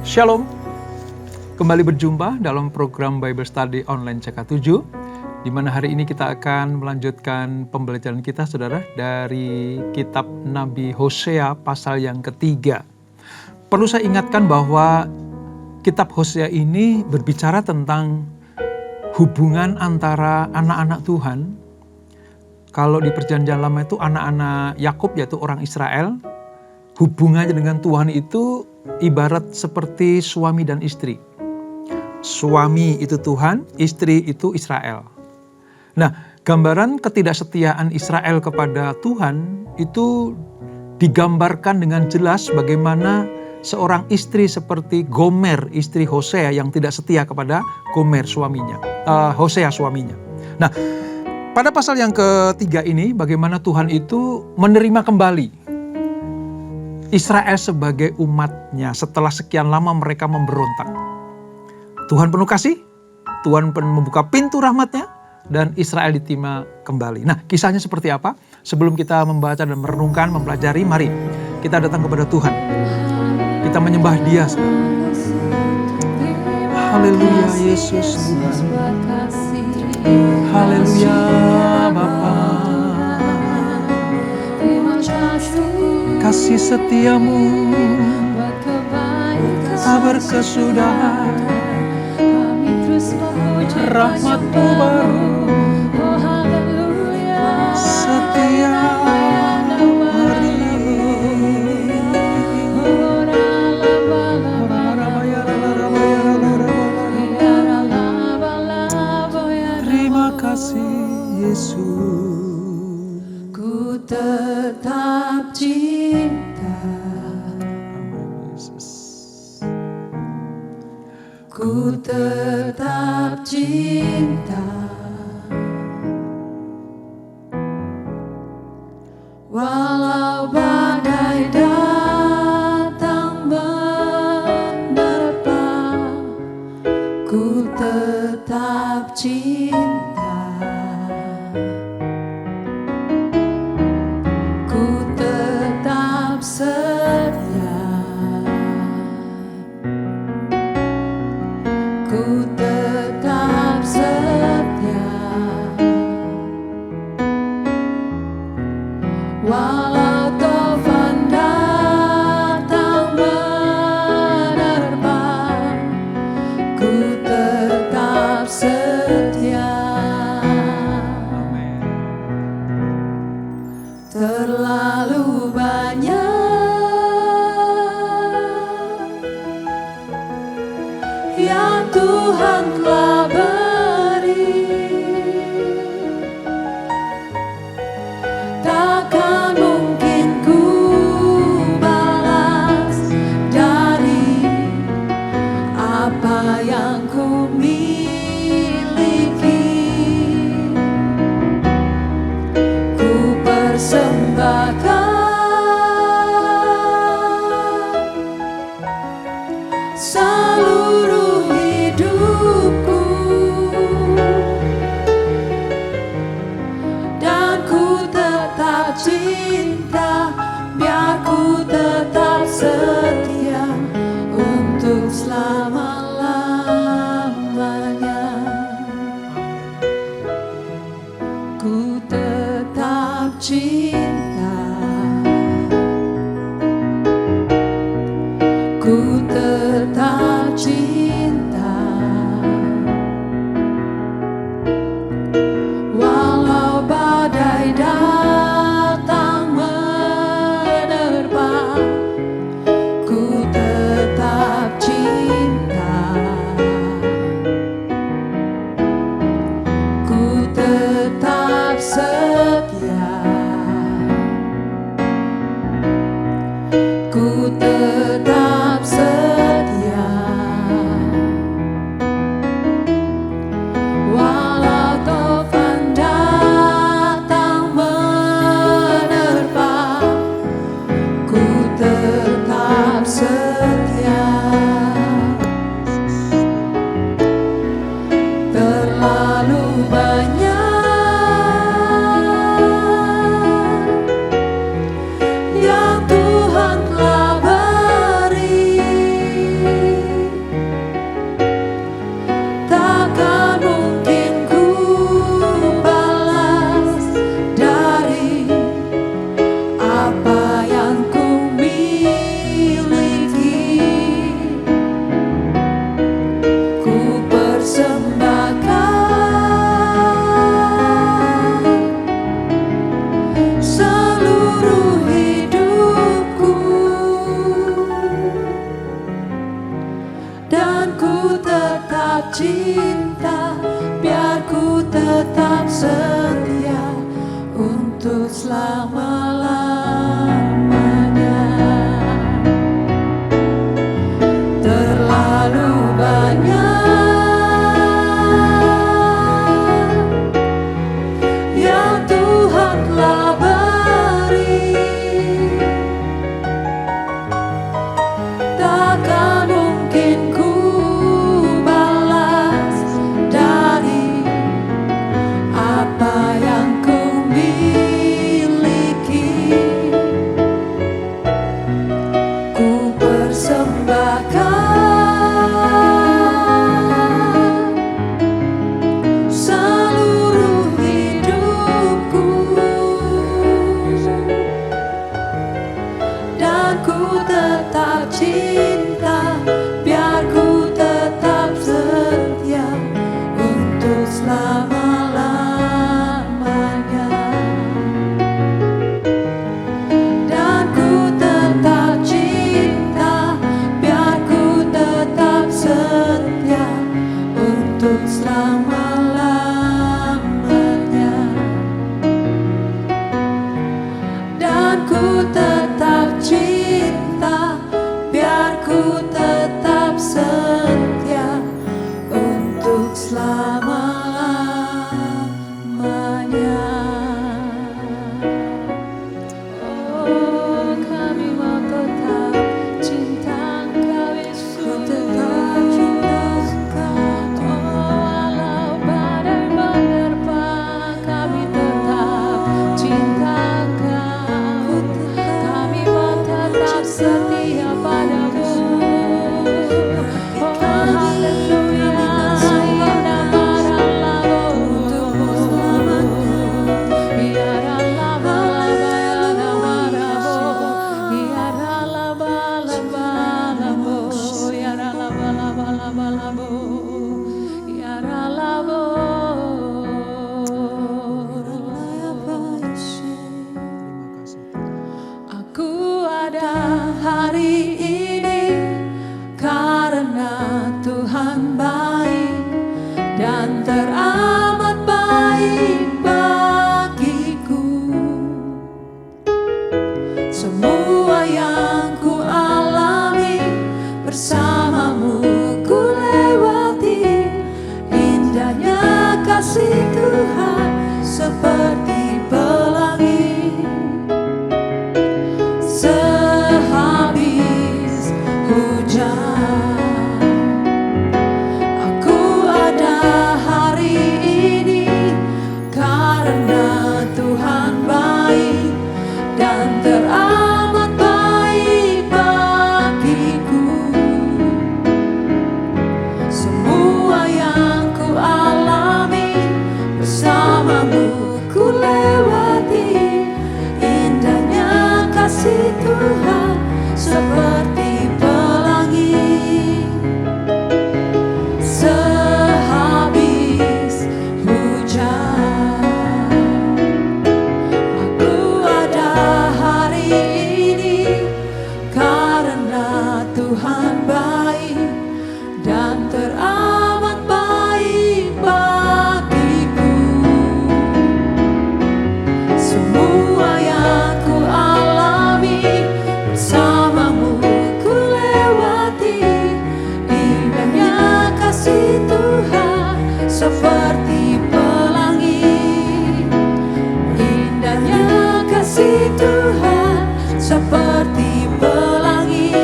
Shalom, kembali berjumpa dalam program Bible Study Online CK7, di mana hari ini kita akan melanjutkan pembelajaran kita, saudara, dari kitab Nabi Hosea pasal yang ketiga. Perlu saya ingatkan bahwa kitab Hosea ini berbicara tentang hubungan antara anak-anak Tuhan. Kalau di Perjanjian Lama itu anak-anak Yakub, yaitu orang Israel, hubungannya dengan Tuhan itu ibarat seperti suami dan istri. Suami itu Tuhan, istri itu Israel. Nah, gambaran ketidaksetiaan Israel kepada Tuhan itu digambarkan dengan jelas bagaimana seorang istri seperti Gomer, istri Hosea yang tidak setia kepada Gomer suaminya, Hosea suaminya. Nah, pada pasal yang ketiga ini bagaimana Tuhan itu menerima kembali Israel sebagai umatnya setelah sekian lama mereka memberontak. Tuhan penuh kasih, Tuhan membuka pintu rahmatnya, dan Israel diterima kembali. Nah, kisahnya seperti apa? Sebelum kita membaca dan merenungkan, mempelajari, mari kita datang kepada Tuhan. Kita menyembah Dia sekarang. Haleluya Yesus Tuhan. Haleluya Bapa. Kasih setiamu tak berkesudahan, rahmat-Mu baru setiap hari. Terima kasih Yesus. Ku tetap cinta, ku tetap cinta, walau badai datang menerpa, ku tetap cinta. Setia, ku tetap setia, walau taufan datang menerpa, ku tetap setia. Terlalu banyak yang Tuhan telah beri, takkan mungkin ku balas dari apa yang ku miliki. Ku persembahkan seluruh hidupku, dan ku tetap cinta, biar ku tetap setia untuk selama-lamanya. Ku tetap cinta, ku tetap cinta, walau badai datang menerpa, ku tetap cinta, ku tetap setia, ku tetap setia, walau taufan datang menerpa, ku tetap setia. Terlalu banyak yang Tuhan telah beri, dan ku tetap cinta, biar ku tetap setia untuk selama-lamanya. Dan ku tetap cinta, biar ku tetap setia untuk selama-lamanya. Dan ku tetap cinta, biar ku tetap setia untuk selama-lamanya. Oh, kami mau tetap cinta Engkau Yesus, tetap cinta Engkau. Oh, walau badai menerpa, kami tetap cinta Engkau. Kami mau tetap setia padamu. Oh, haleluya, indah marah-labu. Terima kasih. Aku ada hari ini karena Tuhan baik dan teramat baik bagiku. Semua yang ku alami bersamamu ku lewati, indahnya kasih Tuhan seperti pelangi. Sehabis hujan, aku ada hari ini karena Tuhan baik dan teramat baik bagiku. Semua yang ku alami bersamamu ku lewati, indahnya kasih Tuhan seperti pelangi. Sehabis hujan, aku ada hari ini karena Tuhan baik dan teramat baik bagiku. Semua yang ku alami bersamamu ku lewati, indahnya kasih Tuhan seperti pelangi. Indahnya kasih Tuhan seperti pelangi.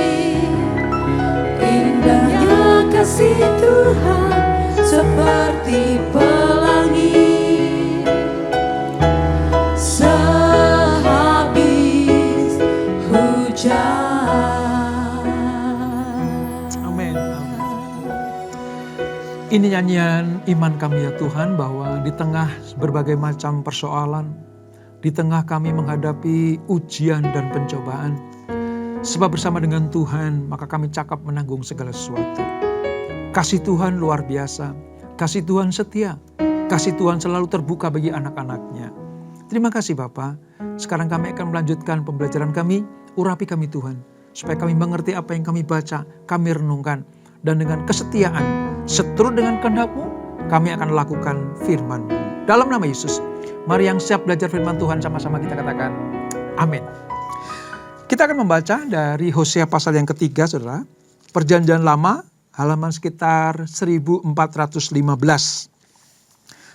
Indahnya kasih Tuhan seperti pelangi. Sehabis hujan. Amin. Ini nyanyian iman kami ya Tuhan, bahwa di tengah berbagai macam persoalan, di tengah kami menghadapi ujian dan pencobaan, sebab bersama dengan Tuhan maka kami cakap menanggung segala sesuatu. Kasih Tuhan luar biasa, kasih Tuhan setia, kasih Tuhan selalu terbuka bagi anak-anaknya. Terima kasih Bapa. Sekarang kami akan melanjutkan pembelajaran kami. Urapi kami Tuhan, supaya kami mengerti apa yang kami baca, kami renungkan, dan dengan kesetiaan seturut dengan kehendak-Mu, kami akan lakukan firman-Mu. Dalam nama Yesus, mari yang siap belajar firman Tuhan sama-sama kita katakan amin. Kita akan membaca dari Hosea pasal yang ketiga, saudara. Perjanjian Lama, halaman sekitar 1415.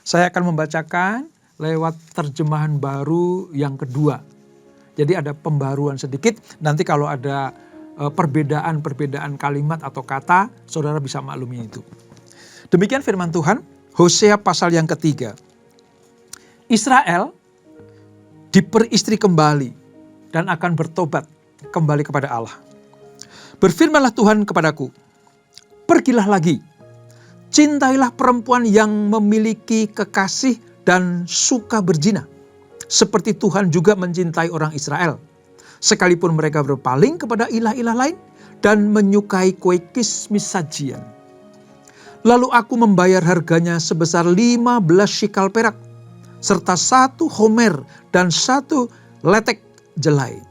Saya akan membacakan lewat terjemahan baru yang kedua. Jadi ada pembaruan sedikit, nanti kalau ada perbedaan-perbedaan kalimat atau kata, saudara bisa maklumi itu. Demikian firman Tuhan, Hosea pasal yang ketiga. Israel diperistri kembali dan akan bertobat kembali kepada Allah. Berfirmanlah Tuhan kepadaku, pergilah lagi, cintailah perempuan yang memiliki kekasih dan suka berzina, seperti Tuhan juga mencintai orang Israel. sekalipun mereka berpaling kepada ilah-ilah lain dan menyukai kue kismis sajian. Lalu aku membayar harganya sebesar 15 shikal perak, serta 1 homer dan 1 letek jelai.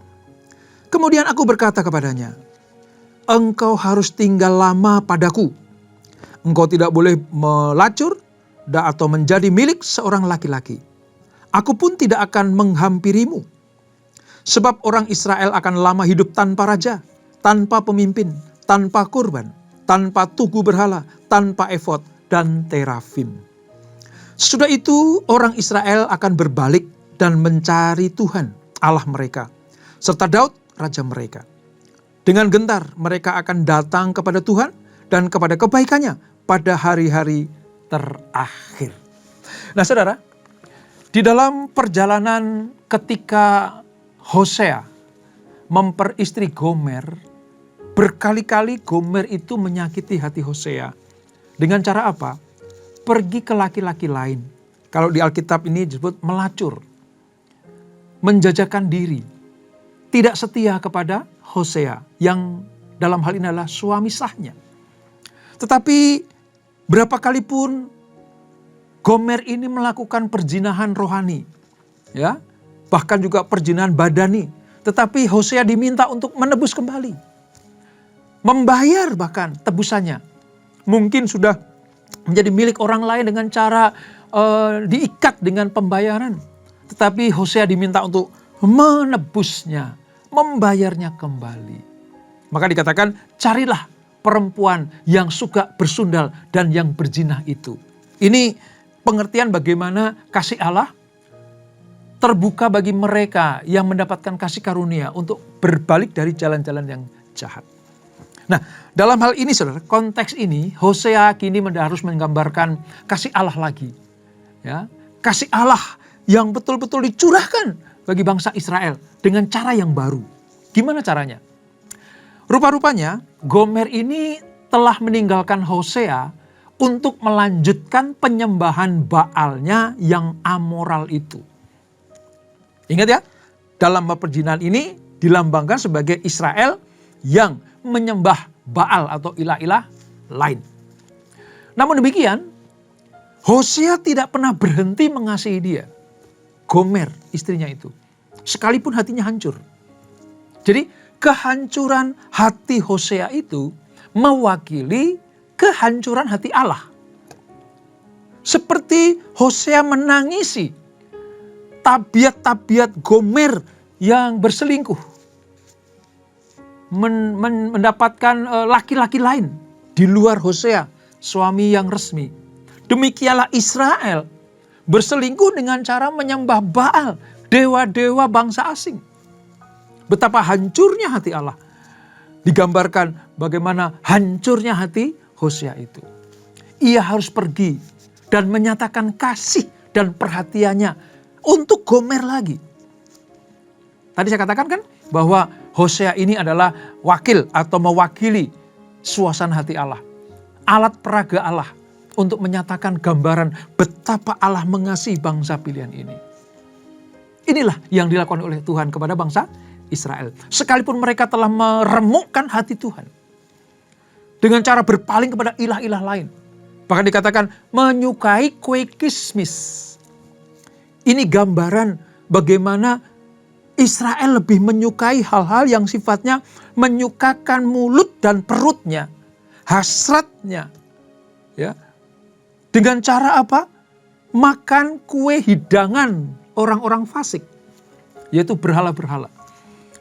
Kemudian aku berkata kepadanya, engkau harus tinggal lama padaku. Engkau tidak boleh melacur atau menjadi milik seorang laki-laki. Aku pun tidak akan menghampirimu. Sebab orang Israel akan lama hidup tanpa raja, tanpa pemimpin, tanpa kurban, tanpa tugu berhala, tanpa efod dan terafim. Sesudah itu orang Israel akan berbalik dan mencari Tuhan Allah mereka, serta Daud raja mereka. Dengan gentar mereka akan datang kepada Tuhan dan kepada kebaikannya pada hari-hari terakhir. Nah saudara, di dalam perjalanan ketika Hosea memperistri Gomer, berkali-kali Gomer itu menyakiti hati Hosea. Dengan cara apa? Pergi ke laki-laki lain. Kalau di Alkitab ini disebut melacur. Menjajakan diri. Tidak setia kepada Hosea yang dalam hal ini adalah suami sahnya. Tetapi berapa kali pun Gomer ini melakukan perzinahan rohani. Ya, bahkan juga perzinahan badani. Tetapi Hosea diminta untuk menebus kembali. Membayar bahkan tebusannya. Mungkin sudah menjadi milik orang lain dengan cara diikat dengan pembayaran. Tetapi Hosea diminta untuk menebusnya, membayarnya kembali. Maka dikatakan, carilah perempuan yang suka bersundal dan yang berzina itu. Ini pengertian bagaimana kasih Allah terbuka bagi mereka yang mendapatkan kasih karunia untuk berbalik dari jalan-jalan yang jahat. Nah, dalam hal ini saudara, konteks ini Hosea kini harus menggambarkan kasih Allah lagi. Ya, kasih Allah yang betul-betul dicurahkan bagi bangsa Israel dengan cara yang baru. Gimana caranya? Rupa-rupanya Gomer ini telah meninggalkan Hosea untuk melanjutkan penyembahan Baalnya yang amoral itu. Ingat ya, dalam perzinahan ini dilambangkan sebagai Israel yang menyembah Baal atau ilah-ilah lain. Namun demikian, Hosea tidak pernah berhenti mengasihi dia. Gomer, istrinya itu. Sekalipun hatinya hancur. Jadi kehancuran hati Hosea itu mewakili kehancuran hati Allah. Seperti Hosea menangisi tabiat-tabiat Gomer yang berselingkuh. Mendapatkan laki-laki lain di luar Hosea, suami yang resmi. Demikianlah Israel berselingkuh dengan cara menyembah Baal, dewa-dewa bangsa asing. Betapa hancurnya hati Allah. Digambarkan bagaimana hancurnya hati Hosea itu. Ia harus pergi dan menyatakan kasih dan perhatiannya untuk Gomer lagi. Tadi saya katakan kan bahwa Hosea ini adalah wakil atau mewakili suasana hati Allah. Alat peraga Allah untuk menyatakan gambaran betapa Allah mengasihi bangsa pilihan ini. Inilah yang dilakukan oleh Tuhan kepada bangsa Israel. Sekalipun mereka telah meremukkan hati Tuhan. Dengan cara berpaling kepada ilah-ilah lain. Bahkan dikatakan menyukai kue kismis. Ini gambaran bagaimana Israel lebih menyukai hal-hal yang sifatnya menyukakan mulut dan perutnya. Hasratnya. Ya. Dengan cara apa? Makan kue hidangan orang-orang fasik. Yaitu berhala-berhala.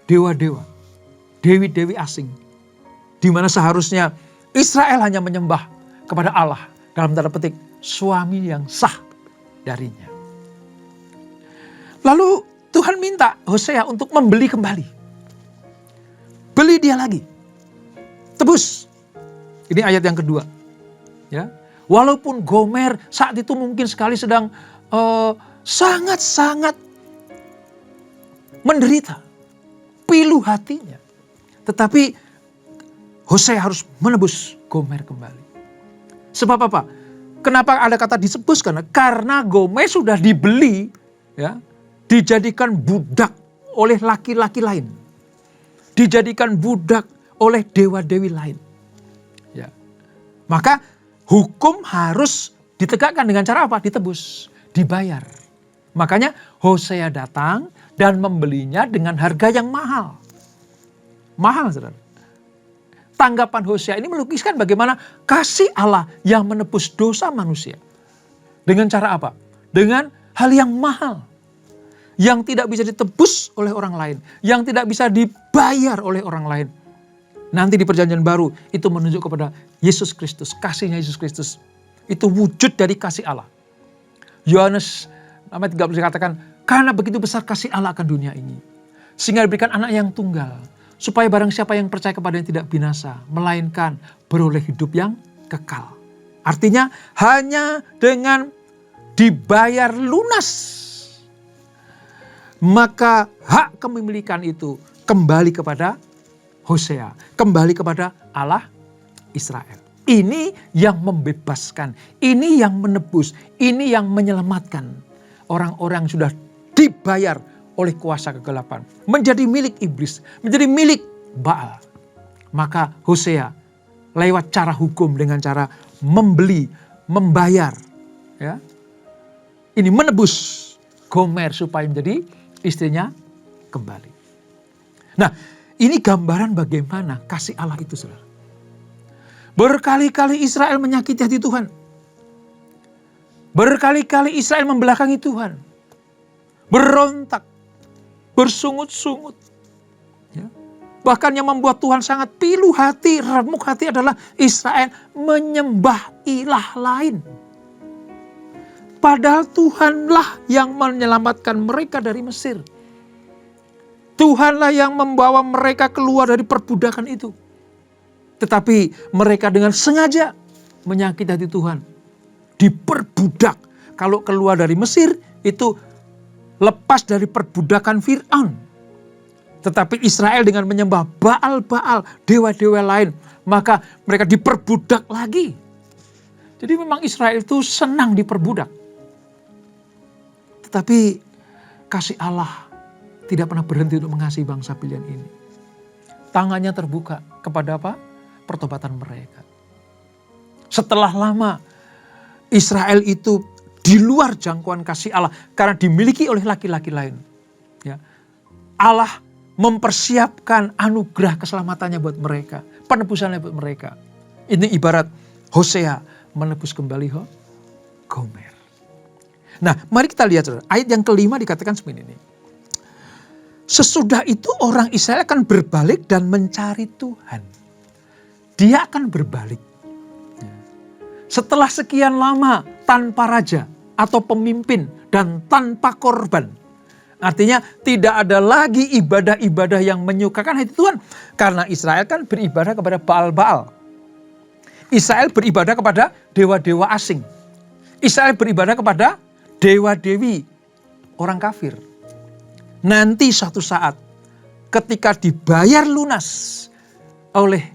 Dewa-dewa. Dewi-dewi asing. Di mana seharusnya Israel hanya menyembah kepada Allah. Dalam tanda petik, suami yang sah darinya. Lalu Tuhan minta Hosea untuk membeli kembali. Beli dia lagi. Tebus. Ini ayat yang kedua. Ya. Walaupun Gomer saat itu mungkin sekali sedang sangat-sangat menderita. Pilu hatinya. Tetapi Hosea harus menebus Gomer kembali. Sebab apa? Kenapa ada kata ditebus? Karena Gomer sudah dibeli, ya, dijadikan budak oleh laki-laki lain. dijadikan budak oleh dewa-dewi lain. Ya. Maka hukum harus ditegakkan dengan cara apa? Ditebus, dibayar. Makanya Hosea datang dan membelinya dengan harga yang mahal. Mahal, saudara. Tanggapan Hosea ini melukiskan bagaimana kasih Allah yang menebus dosa manusia. Dengan cara apa? Dengan hal yang mahal. Yang tidak bisa ditebus oleh orang lain. Yang tidak bisa dibayar oleh orang lain. Nanti di perjanjian baru itu menunjuk kepada Yesus Kristus. Kasihnya Yesus Kristus. Itu wujud dari kasih Allah. Yohanes 3:30 katakan, karena begitu besar kasih Allah akan dunia ini. Sehingga diberikan anak yang tunggal. Supaya barang siapa yang percaya kepadanya tidak binasa. Melainkan beroleh hidup yang kekal. Artinya hanya dengan dibayar lunas. Maka hak kepemilikan itu kembali kepada Hosea. Kembali kepada Allah Israel. Ini yang membebaskan. Ini yang menebus. Ini yang menyelamatkan. Orang-orang sudah dibayar oleh kuasa kegelapan. Menjadi milik iblis. Menjadi milik Baal. Maka Hosea lewat cara hukum dengan cara membeli, membayar. Ya. Ini menebus Gomer supaya menjadi istrinya kembali. Nah, ini gambaran bagaimana kasih Allah itu, saudara. Berkali-kali Israel menyakiti hati Tuhan. Berkali-kali Israel membelakangi Tuhan. Berontak. Bersungut-sungut. Ya. Bahkan yang membuat Tuhan sangat pilu hati, remuk hati adalah Israel menyembah ilah lain. Padahal Tuhanlah yang menyelamatkan mereka dari Mesir. Tuhanlah yang membawa mereka keluar dari perbudakan itu. Tetapi mereka dengan sengaja menyakiti hati Tuhan. Diperbudak. Kalau keluar dari Mesir itu lepas dari perbudakan Fir'aun. Tetapi Israel dengan menyembah Baal-Baal, dewa-dewa lain, maka mereka diperbudak lagi. Jadi memang Israel itu senang diperbudak. Tetapi kasih Allah tidak pernah berhenti untuk mengasihi bangsa pilihan ini. Tangannya terbuka kepada apa? Pertobatan mereka. Setelah lama Israel itu di luar jangkauan kasih Allah karena dimiliki oleh laki-laki lain. Ya. Allah mempersiapkan anugerah keselamatannya buat mereka. Penebusannya buat mereka. Ini ibarat Hosea menebus kembali Gomer. Nah, mari kita lihat ayat yang kelima dikatakan seperti ini. Sesudah itu orang Israel akan berbalik dan mencari Tuhan. Dia akan berbalik. Setelah sekian lama tanpa raja atau pemimpin dan tanpa korban. Artinya tidak ada lagi ibadah-ibadah yang menyukakan hati Tuhan. Karena Israel kan beribadah kepada Baal-Baal. Israel beribadah kepada dewa-dewa asing. Israel beribadah kepada dewa-dewi orang kafir. Nanti suatu saat ketika dibayar lunas oleh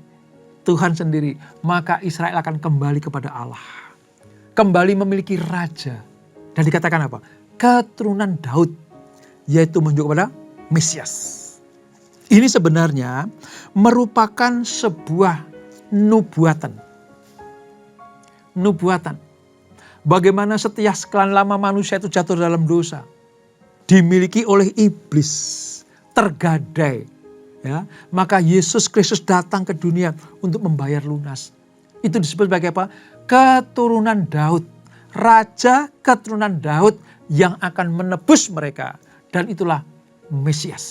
Tuhan sendiri, maka Israel akan kembali kepada Allah. Kembali memiliki raja. Dan dikatakan apa? Keturunan Daud, yaitu menunjuk kepada Mesias. Ini sebenarnya merupakan sebuah nubuatan. Nubuatan. Bagaimana setiap sekian lama manusia itu jatuh dalam dosa. Dimiliki oleh iblis. Tergadai. Ya, maka Yesus Kristus datang ke dunia untuk membayar lunas. Itu disebut sebagai apa? Keturunan Daud. Raja keturunan Daud yang akan menebus mereka. Dan itulah Mesias.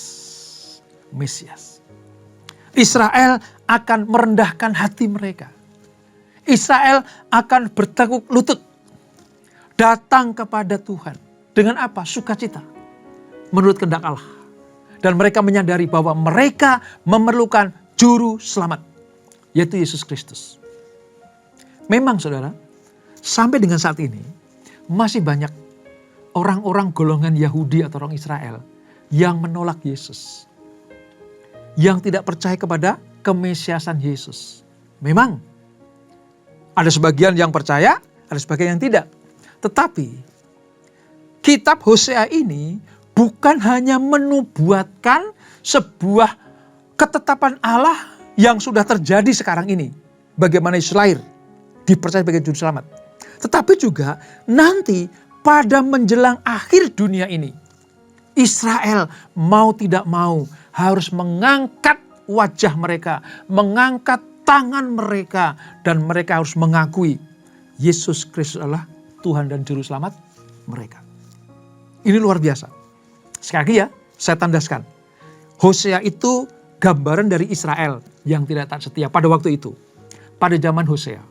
Mesias. Israel akan merendahkan hati mereka. Israel akan bertekuk lutut. Datang kepada Tuhan. Dengan apa? Sukacita. Menurut kehendak Allah. Dan mereka menyadari bahwa mereka memerlukan juru selamat. Yaitu Yesus Kristus. Memang saudara, sampai dengan saat ini masih banyak orang-orang golongan Yahudi atau orang Israel yang menolak Yesus. Yang tidak percaya kepada kemesiasan Yesus. Memang ada sebagian yang percaya, ada sebagian yang tidak. Tetapi kitab Hosea ini bukan hanya menubuatkan sebuah ketetapan Allah yang sudah terjadi sekarang ini. Bagaimana Yesus lahir, dipercaya sebagai juru selamat. Tetapi juga nanti pada menjelang akhir dunia ini, Israel mau tidak mau harus mengangkat wajah mereka, mengangkat tangan mereka, dan mereka harus mengakui Yesus Kristus adalah Tuhan dan Juru Selamat mereka. Ini luar biasa. Sekali lagi ya, saya tandaskan. Hosea itu gambaran dari Israel yang tidak taat setia pada waktu itu. Pada zaman Hosea.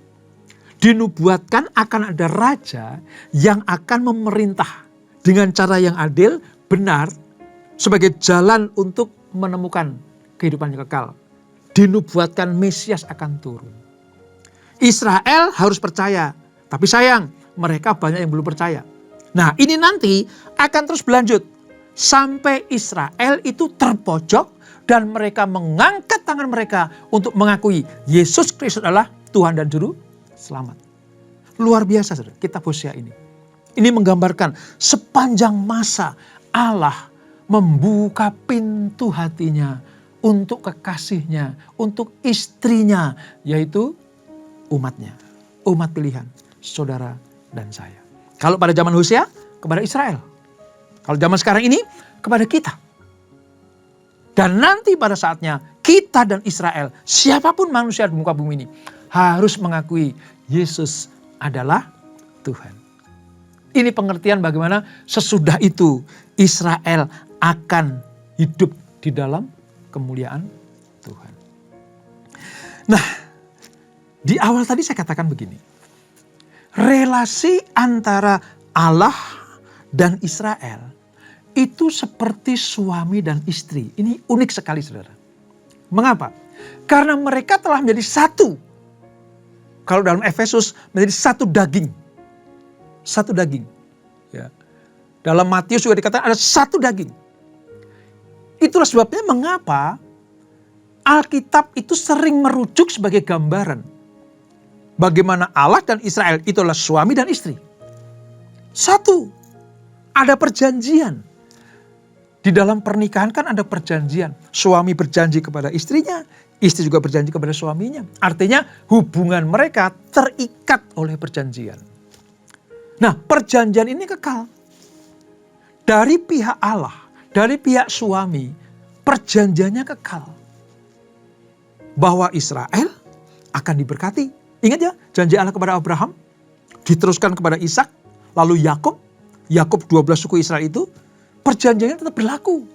Dinubuatkan akan ada raja yang akan memerintah dengan cara yang adil, benar, sebagai jalan untuk menemukan kehidupan yang kekal. Dinubuatkan Mesias akan turun. Israel harus percaya, tapi sayang mereka banyak yang belum percaya. Nah, ini nanti akan terus berlanjut sampai Israel itu terpojok dan mereka mengangkat tangan mereka untuk mengakui Yesus Kristus adalah Tuhan dan Juru Selamat. Luar biasa saudara, kitab Hosea ini. Ini menggambarkan sepanjang masa Allah membuka pintu hatinya untuk kekasihnya, untuk istrinya, yaitu umatnya. Umat pilihan, saudara dan saya. Kalau pada zaman Hosea, kepada Israel. Kalau zaman sekarang ini, kepada kita. Dan nanti pada saatnya, kita dan Israel, siapapun manusia di muka bumi ini, harus mengakui Yesus adalah Tuhan. Ini pengertian bagaimana sesudah itu Israel akan hidup di dalam kemuliaan Tuhan. Nah, di awal tadi saya katakan begini. Relasi antara Allah dan Israel itu seperti suami dan istri. Ini unik sekali saudara. Mengapa? Karena mereka telah menjadi satu. Kalau dalam Efesus menjadi satu daging. Satu daging. Ya. Dalam Matius juga dikatakan ada satu daging. Itulah sebabnya mengapa Alkitab itu sering merujuk sebagai gambaran. Bagaimana Allah dan Israel itu adalah suami dan istri. Satu. Ada perjanjian. Di dalam pernikahan kan ada perjanjian. Suami berjanji kepada istrinya, istri juga berjanji kepada suaminya. Artinya hubungan mereka terikat oleh perjanjian. Nah, perjanjian ini kekal. Dari pihak Allah, dari pihak suami, perjanjiannya kekal. Bahwa Israel akan diberkati. Ingat ya, janji Allah kepada Abraham, diteruskan kepada Ishak, lalu Yakub 12 suku Israel itu, perjanjiannya tetap berlaku.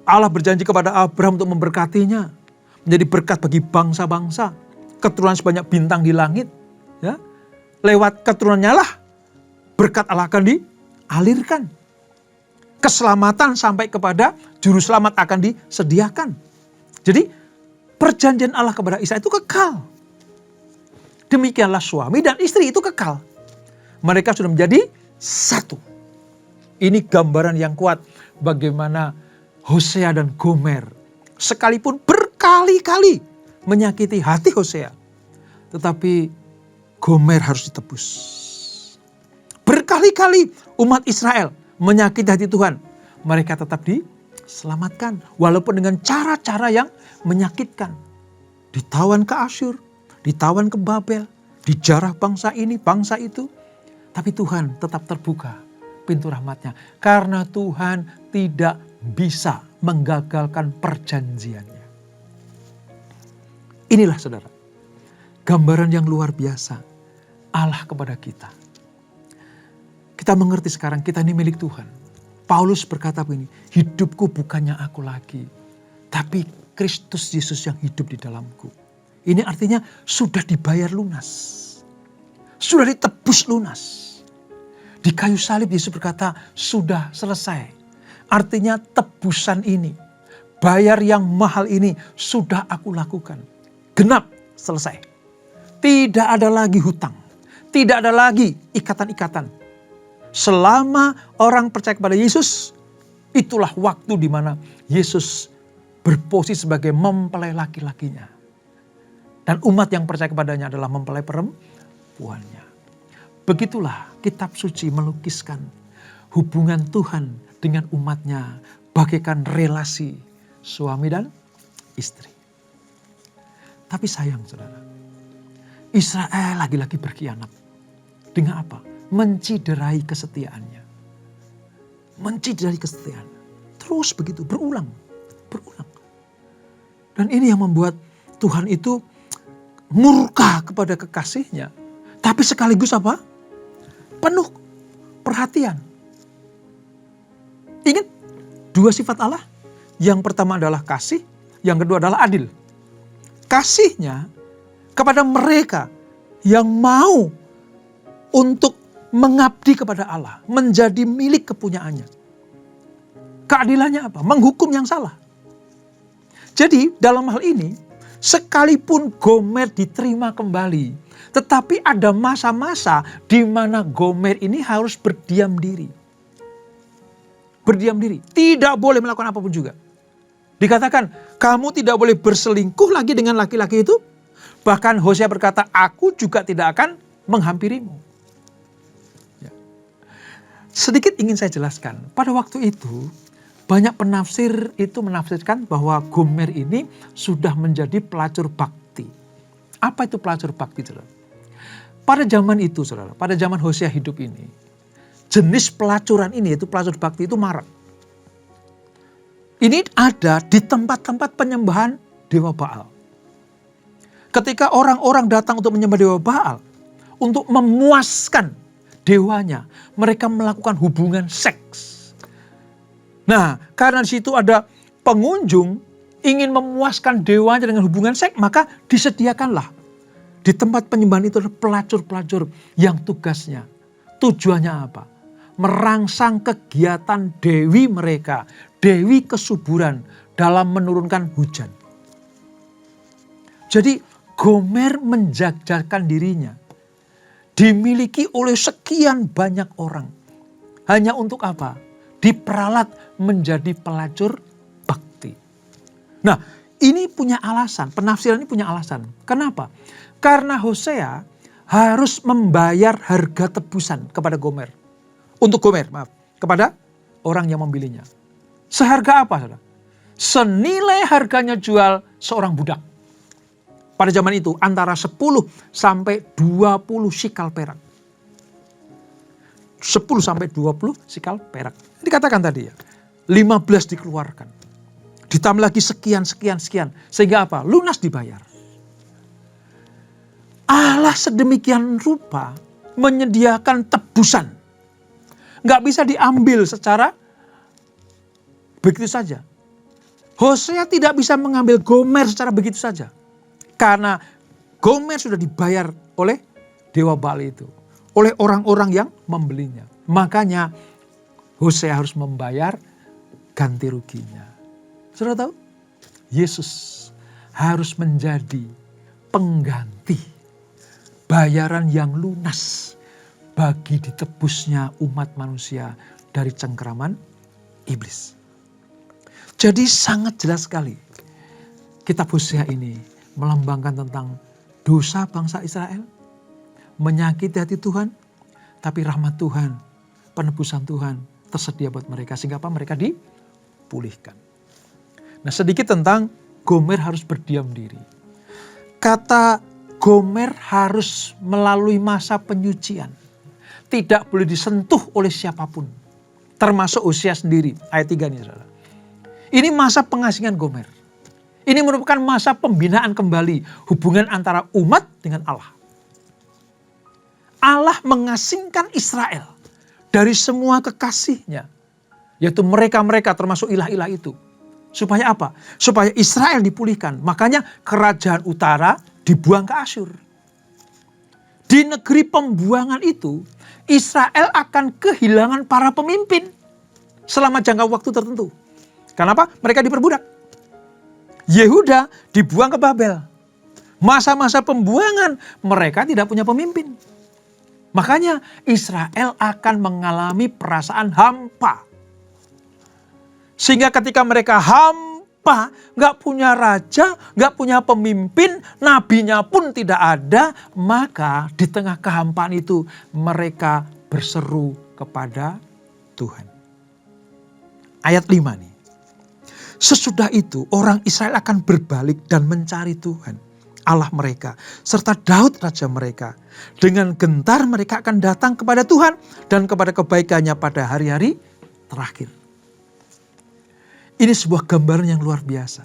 Allah berjanji kepada Abraham untuk memberkatinya, menjadi berkat bagi bangsa-bangsa, keturunan sebanyak bintang di langit. Ya. Lewat keturunannya lah, berkat Allah akan dialirkan. Keselamatan sampai kepada juru selamat akan disediakan. Jadi perjanjian Allah kepada Isa itu kekal. Demikianlah suami dan istri itu kekal. Mereka sudah menjadi satu. Ini gambaran yang kuat bagaimana Hosea dan Gomer sekalipun berkali-kali menyakiti hati Hosea. Tetapi Gomer harus ditebus. Berkali-kali umat Israel menyakiti hati Tuhan. Mereka tetap diselamatkan. Walaupun dengan cara-cara yang menyakitkan. Ditawan ke Asyur, ditawan ke Babel, dijarah bangsa ini, bangsa itu. Tapi Tuhan tetap terbuka pintu rahmatnya. Karena Tuhan tidak bisa menggagalkan perjanjiannya. Inilah saudara, gambaran yang luar biasa Allah kepada kita. Kita mengerti sekarang kita ini milik Tuhan. Paulus berkata begini, hidupku bukannya aku lagi, tapi Kristus Yesus yang hidup di dalamku. Ini artinya sudah dibayar lunas. Sudah ditebus lunas. Di kayu salib Yesus berkata, sudah selesai. Artinya tebusan ini, bayar yang mahal ini sudah aku lakukan. Genap, selesai. Tidak ada lagi hutang. Tidak ada lagi ikatan-ikatan. Selama orang percaya kepada Yesus, itulah waktu di mana Yesus berposisi sebagai mempelai laki-lakinya. Dan umat yang percaya kepadanya adalah mempelai perempuannya. Begitulah kitab suci melukiskan hubungan Tuhan dengan umatnya bagaikan relasi suami dan istri. Tapi sayang saudara, Israel lagi-lagi berkhianat. Dengan apa? Menciderai kesetiaannya. Menciderai kesetiaannya. Terus begitu, berulang. Dan ini yang membuat Tuhan itu murka kepada kekasihnya. Tapi sekaligus apa? Penuh perhatian. Ingat dua sifat Allah. Yang pertama adalah kasih, yang kedua adalah adil. Kasihnya kepada mereka yang mau untuk mengabdi kepada Allah, menjadi milik kepunyaannya. Keadilannya apa? Menghukum yang salah. Jadi dalam hal ini, sekalipun Gomer diterima kembali, tetapi ada masa-masa di mana Gomer ini harus berdiam diri. Berdiam diri, tidak boleh melakukan apapun juga. Dikatakan, kamu tidak boleh berselingkuh lagi dengan laki-laki itu. Bahkan Hosea berkata, aku juga tidak akan menghampirimu. Ya. Sedikit ingin saya jelaskan, pada waktu itu banyak penafsir itu menafsirkan bahwa Gomer ini sudah menjadi pelacur bakti. Apa itu pelacur bakti, saudara? Pada zaman itu, saudara, pada zaman Hosea hidup ini, jenis pelacuran ini, yaitu pelacur bakti itu marak. Ini ada di tempat-tempat penyembahan Dewa Baal. Ketika orang-orang datang untuk menyembah Dewa Baal, untuk memuaskan dewanya, mereka melakukan hubungan seks. Nah, karena di situ ada pengunjung ingin memuaskan dewanya dengan hubungan seks, maka disediakanlah di tempat penyembahan itu ada pelacur-pelacur yang tujuannya apa? Merangsang kegiatan dewi mereka, dewi kesuburan dalam menurunkan hujan. Jadi Gomer menjajakan dirinya, dimiliki oleh sekian banyak orang. Hanya untuk apa? Diperalat menjadi pelacur bakti. Nah, ini punya alasan, penafsiran ini punya alasan. Kenapa? Karena Hosea harus membayar harga tebusan kepada Gomer. Untuk Gomer, kepada orang yang membelinya. Seharga apa, saudara? Senilai harganya jual seorang budak. Pada zaman itu antara 10 sampai 20 sikal perak. 10 sampai 20 sikal perak. Dikatakan tadi ya, 15 dikeluarkan. Ditambah lagi sekian. Sehingga apa? Lunas dibayar. Allah sedemikian rupa menyediakan tebusan. Nggak bisa diambil secara begitu saja. Hosea tidak bisa mengambil Gomer secara begitu saja. Karena Gomer sudah dibayar oleh Dewa Baal itu. Oleh orang-orang yang membelinya. Makanya Hosea harus membayar ganti ruginya. Saudara tahu? Yesus harus menjadi pengganti bayaran yang lunas bagi ditebusnya umat manusia dari cengkeraman iblis. Jadi sangat jelas sekali kitab Hosea ini melambangkan tentang dosa bangsa Israel, menyakiti hati Tuhan, tapi rahmat Tuhan, penebusan Tuhan tersedia buat mereka sehingga apa? Mereka dipulihkan. Nah, sedikit tentang Gomer harus berdiam diri. Kata Gomer harus melalui masa penyucian. Tidak boleh disentuh oleh siapapun. Termasuk Hosea sendiri. Ayat 3 nih, saudara. Ini masa pengasingan Gomer. Ini merupakan masa pembinaan kembali hubungan antara umat dengan Allah. Allah mengasingkan Israel dari semua kekasihnya. Yaitu mereka-mereka termasuk ilah-ilah itu. Supaya apa? Supaya Israel dipulihkan. Makanya kerajaan utara dibuang ke Asyur. Di negeri pembuangan itu, Israel akan kehilangan para pemimpin selama jangka waktu tertentu. Kenapa? Mereka diperbudak. Yehuda dibuang ke Babel. Masa-masa pembuangan mereka tidak punya pemimpin. Makanya Israel akan mengalami perasaan hampa. Sehingga ketika mereka hampa, gak punya raja, gak punya pemimpin, nabinya pun tidak ada, maka di tengah kehampaan itu mereka berseru kepada Tuhan. Ayat 5 nih. Sesudah itu orang Israel akan berbalik dan mencari Tuhan Allah mereka serta Daud raja mereka. Dengan gentar mereka akan datang kepada Tuhan dan kepada kebaikannya pada hari-hari terakhir. Ini sebuah gambaran yang luar biasa.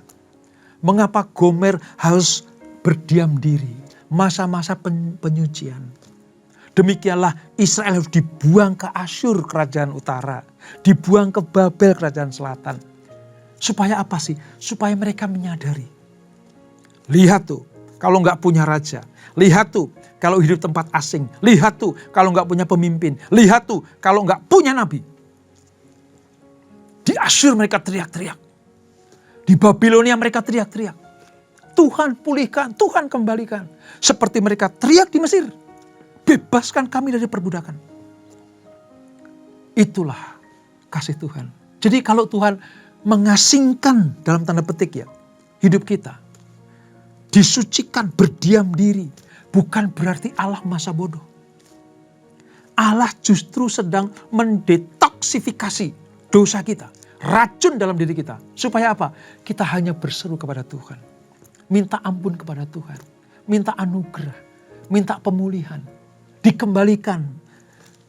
Mengapa Gomer harus berdiam diri? Masa-masa penyucian. Demikianlah Israel harus dibuang ke Asyur kerajaan utara. Dibuang ke Babel kerajaan selatan. Supaya apa sih? Supaya mereka menyadari. Lihat tuh, kalau nggak punya raja. Lihat tuh, kalau hidup tempat asing. Lihat tuh, kalau nggak punya pemimpin. Lihat tuh, kalau nggak punya nabi. Di Asyur mereka teriak-teriak. Di Babilonia mereka teriak-teriak. Tuhan pulihkan, Tuhan kembalikan. Seperti mereka teriak di Mesir. Bebaskan kami dari perbudakan. Itulah kasih Tuhan. Jadi kalau Tuhan mengasingkan dalam tanda petik ya hidup kita. Disucikan, berdiam diri. Bukan berarti Allah masa bodoh. Allah justru sedang mendetoksifikasi dosa kita. Racun dalam diri kita. Supaya apa? Kita hanya berseru kepada Tuhan. Minta ampun kepada Tuhan. Minta anugerah. Minta pemulihan. Dikembalikan.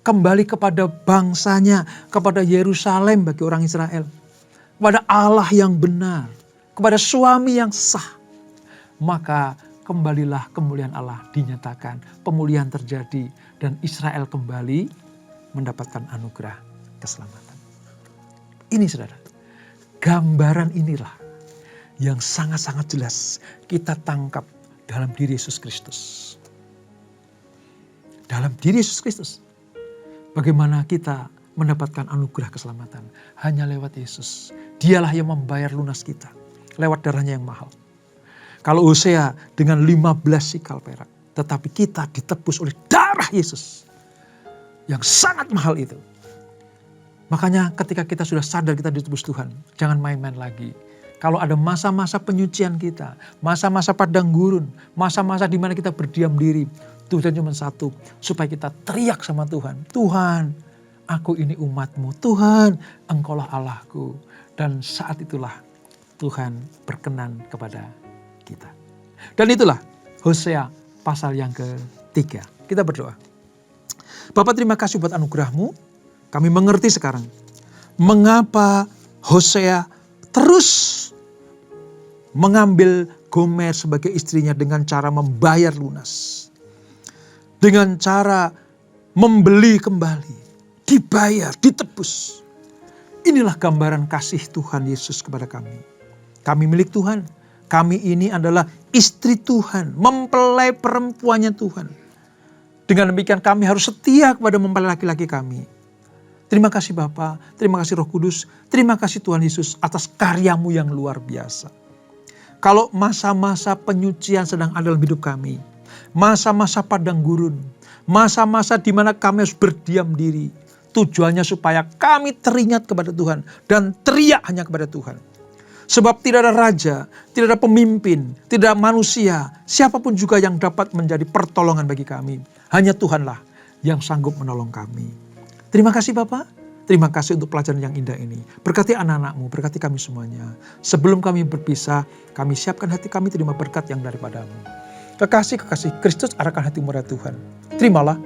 Kembali kepada bangsanya. Kepada Yerusalem bagi orang Israel. Kepada Allah yang benar. Kepada suami yang sah. Maka kembalilah kemuliaan Allah dinyatakan. Pemulihan terjadi. Dan Israel kembali mendapatkan anugerah keselamatan. Ini saudara, gambaran inilah yang sangat-sangat jelas kita tangkap dalam diri Yesus Kristus. Dalam diri Yesus Kristus. Bagaimana kita mendapatkan anugerah keselamatan? Hanya lewat Yesus. Dialah yang membayar lunas kita. Lewat darahnya yang mahal. Kalau Hosea dengan 15 sikal perak. Tetapi kita ditebus oleh darah Yesus. Yang sangat mahal itu. Makanya ketika kita sudah sadar kita ditebus Tuhan. Jangan main-main lagi. Kalau ada masa-masa penyucian kita. Masa-masa padang gurun. Masa-masa di mana kita berdiam diri. Tujuan cuma satu. Supaya kita teriak sama Tuhan. Tuhan, aku ini umatmu. Tuhan, engkaulah Allahku. Dan saat itulah Tuhan berkenan kepada kita. Dan itulah Hosea pasal yang ketiga. Kita berdoa. Bapak terima kasih buat anugerah-Mu. Kami mengerti sekarang. Mengapa Hosea terus mengambil Gomer sebagai istrinya dengan cara membayar lunas. Dengan cara membeli kembali. Dibayar, ditebus. Inilah gambaran kasih Tuhan Yesus kepada kami. Kami milik Tuhan. Kami ini adalah istri Tuhan. Mempelai perempuannya Tuhan. Dengan demikian kami harus setia kepada mempelai laki-laki kami. Terima kasih Bapa, terima kasih Roh Kudus, terima kasih Tuhan Yesus atas karya-Mu yang luar biasa. Kalau masa-masa penyucian sedang ada dalam hidup kami, masa-masa padang gurun, masa-masa di mana kami harus berdiam diri, tujuannya supaya kami teringat kepada Tuhan dan teriak hanya kepada Tuhan. Sebab tidak ada raja, tidak ada pemimpin, tidak ada manusia, siapapun juga yang dapat menjadi pertolongan bagi kami. Hanya Tuhanlah yang sanggup menolong kami. Terima kasih Bapak, terima kasih untuk pelajaran yang indah ini. Berkati anak-anak-Mu, berkati kami semuanya. Sebelum kami berpisah, kami siapkan hati kami terima berkat yang daripada-Mu. Kekasih-kekasih Kristus arahkan hati-Mu pada Tuhan. Terimalah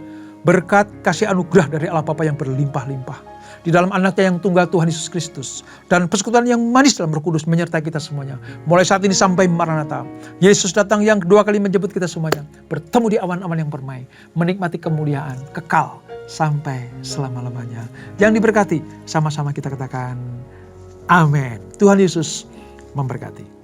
berkat kasih anugerah dari Allah Bapa yang berlimpah-limpah. Di dalam anaknya yang tunggal Tuhan Yesus Kristus. Dan persekutuan yang manis dalam Roh Kudus menyertai kita semuanya. Mulai saat ini sampai Maranatha. Yesus datang yang kedua kali menjemput kita semuanya. Bertemu di awan-awan yang permai. Menikmati kemuliaan kekal sampai selama-lamanya. Yang diberkati sama-sama kita katakan amin. Tuhan Yesus memberkati.